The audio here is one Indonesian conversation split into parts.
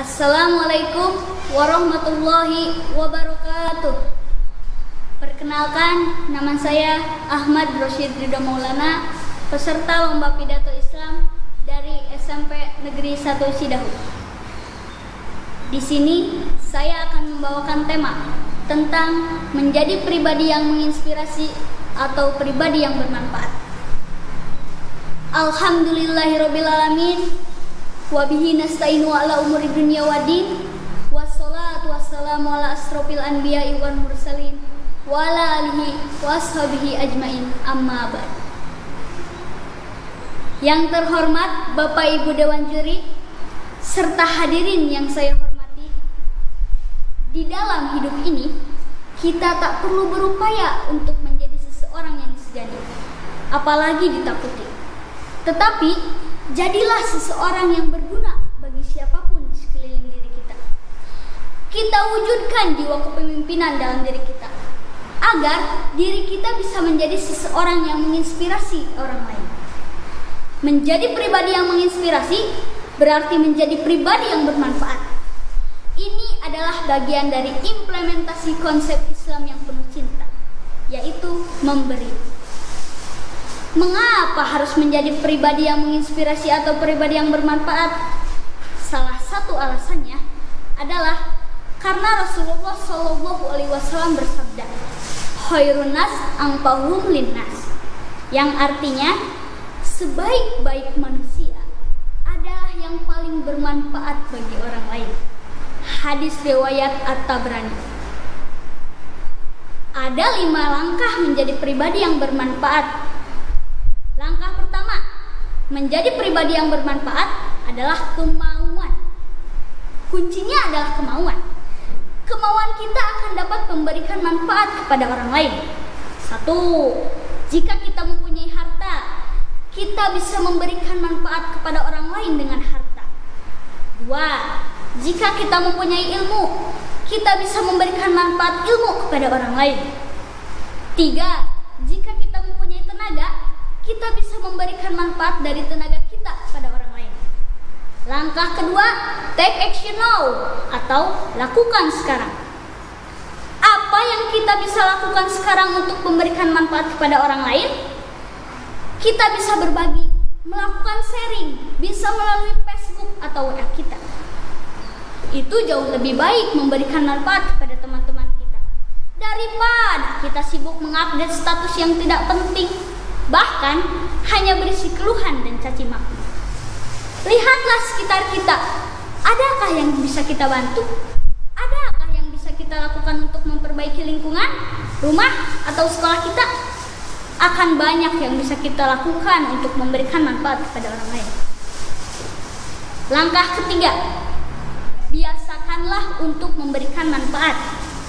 Assalamualaikum warahmatullahi wabarakatuh. Perkenalkan, nama saya Ahmad Rosyid Ridho Maulana, peserta lomba pidato Islam dari SMP Negeri 1 Cidahu. Di sini saya akan membawakan tema tentang menjadi pribadi yang menginspirasi atau pribadi yang bermanfaat. Alhamdulillahirabbil alamin. Wa bihi nasta'inu ala umuri dunya waddin. Wassalatu wassalamu ala asrofil anbiya'i wal mursalin wa ala alihi wa ashabihi ajmain, amma ba'd. Yang terhormat Bapak Ibu Dewan Juri serta hadirin yang saya hormati, di dalam hidup ini kita tak perlu berupaya untuk menjadi seseorang yang disegani, apalagi ditakuti. Tetapi jadilah seseorang yang berguna bagi siapapun di sekeliling diri kita. Kita wujudkan jiwa kepemimpinan dalam diri kita, agar diri kita bisa menjadi seseorang yang menginspirasi orang lain. Menjadi pribadi yang menginspirasi berarti menjadi pribadi yang bermanfaat. Ini adalah bagian dari implementasi konsep Islam yang penuh cinta, yaitu memberi. Mengapa harus menjadi pribadi yang menginspirasi atau pribadi yang bermanfaat? Salah satu alasannya adalah karena Rasulullah SAW bersabda, "Khairun nas anfa'uhum linnas," yang artinya sebaik-baik manusia adalah yang paling bermanfaat bagi orang lain. Hadis riwayat At-Tabrani. Ada 5 langkah menjadi pribadi yang bermanfaat. Langkah pertama, menjadi pribadi yang bermanfaat adalah kemauan. Kuncinya adalah kemauan. Kemauan kita akan dapat memberikan manfaat kepada orang lain. 1. Jika kita mempunyai harta, kita bisa memberikan manfaat kepada orang lain dengan harta. 2. Jika kita mempunyai ilmu, kita bisa memberikan manfaat ilmu kepada orang lain. 3. Jika kita mempunyai tenaga, kita bisa memberikan manfaat dari tenaga kita kepada orang lain. Langkah kedua, take action now atau lakukan sekarang. Apa yang kita bisa lakukan sekarang untuk memberikan manfaat kepada orang lain? Kita bisa berbagi, melakukan sharing, bisa melalui Facebook atau WA kita. Itu jauh lebih baik memberikan manfaat kepada teman-teman kita daripada kita sibuk mengupdate status yang tidak penting, bahkan hanya berisi keluhan dan caci maki. Lihatlah sekitar kita. Adakah yang bisa kita bantu? Adakah yang bisa kita lakukan untuk memperbaiki lingkungan, rumah, atau sekolah kita? Akan banyak yang bisa kita lakukan untuk memberikan manfaat kepada orang lain. Langkah ketiga, biasakanlah untuk memberikan manfaat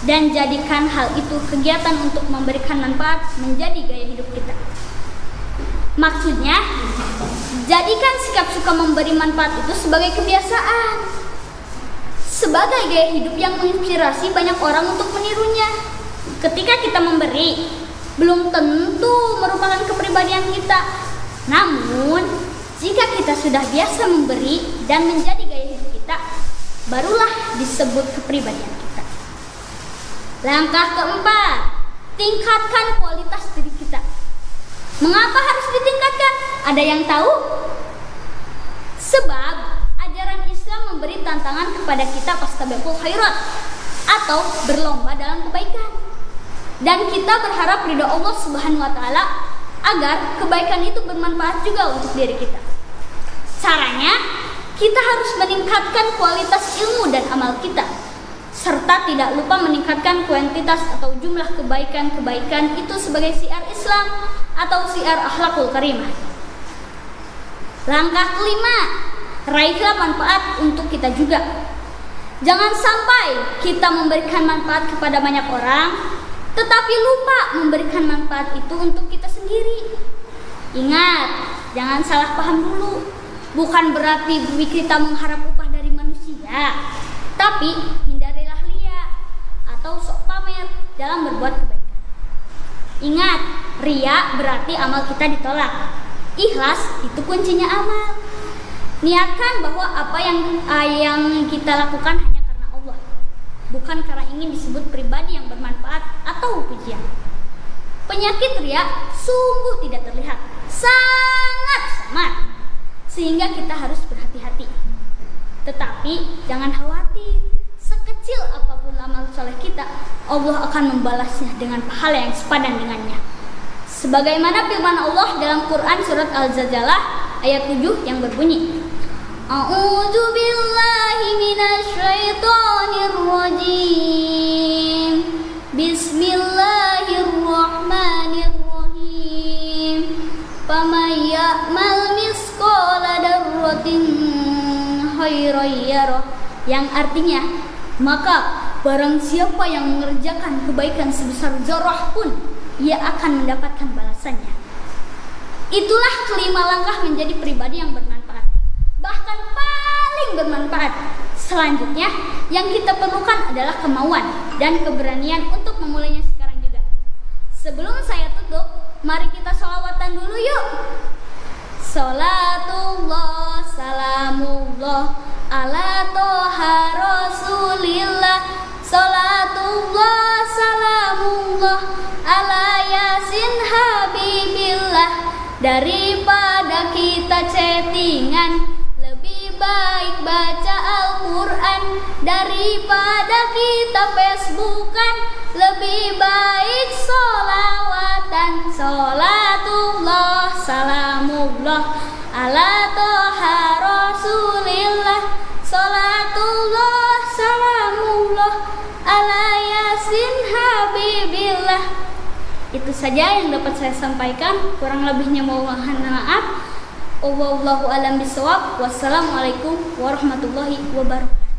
dan jadikan hal itu kegiatan untuk memberikan manfaat menjadi gaya hidup kita. Maksudnya, jadikan sikap suka memberi manfaat itu sebagai kebiasaan, sebagai gaya hidup yang menginspirasi banyak orang untuk menirunya. Ketika kita memberi, belum tentu merupakan kepribadian kita. Namun, jika kita sudah biasa memberi dan menjadi gaya hidup kita, barulah disebut kepribadian kita. Langkah keempat, tingkatkan kualitas diri kita. Mengapa harus ditingkatkan? Ada yang tahu? Sebab ajaran Islam memberi tantangan kepada kita fastabiqul khairat atau berlomba dalam kebaikan. Dan kita berharap ridho Allah Subhanahu wa taala agar kebaikan itu bermanfaat juga untuk diri kita. Caranya, kita harus meningkatkan kualitas ilmu dan amal kita, serta tidak lupa meningkatkan kuantitas atau jumlah kebaikan-kebaikan itu sebagai syiar Islam atau syiar akhlakul karimah. Langkah kelima, raihlah manfaat untuk kita juga. Jangan sampai kita memberikan manfaat kepada banyak orang, tetapi lupa memberikan manfaat itu untuk kita sendiri. Ingat, jangan salah paham dulu. Bukan berarti kita mengharap upah dari manusia, tapi hindarilah ria atau sok pamer dalam berbuat kebaikan. Ingat, ria berarti amal kita ditolak. Ikhlas itu kuncinya amal. Niatkan bahwa apa yang kita lakukan hanya karena Allah, bukan karena ingin disebut pribadi yang bermanfaat atau pujian. Penyakit riya sungguh tidak terlihat, sangat samar, sehingga kita harus berhati-hati. Tetapi jangan khawatir, sekecil apapun amal soleh kita, Allah akan membalasnya dengan pahala yang sepadan dengannya. Sebagaimana firman Allah dalam Quran surat Al-Zalzalah ayat 7 yang berbunyi, A'udzu billahi minasyaitonir rajim. Bismillahirrahmanirrahim. Faman ya'mal misqala dzarratin khairan yarah. Yang artinya, maka barang siapa yang mengerjakan kebaikan sebesar zarah pun, ia akan mendapatkan balasannya. Itulah kelima langkah menjadi pribadi yang bermanfaat, bahkan paling bermanfaat. Selanjutnya, yang kita perlukan adalah kemauan dan keberanian untuk memulainya sekarang juga. Sebelum saya tutup, mari kita sholawatan dulu yuk. Salatullah, salamullah ala toha rasulillah. Salatullah, salamullah ala yasin habibillah. Daripada kita chattingan, lebih baik baca Al-Quran. Daripada kita Facebookan, lebih baik sholawatan. Salatullah, salamullah ala toha rasulillah. Salatullah, salamullah ala yasin habibillah. Itu saja yang dapat saya sampaikan, kurang lebihnya mohon maaf. Wallahu a'lam bishawab. Wassalamualaikum warahmatullahi wabarakatuh.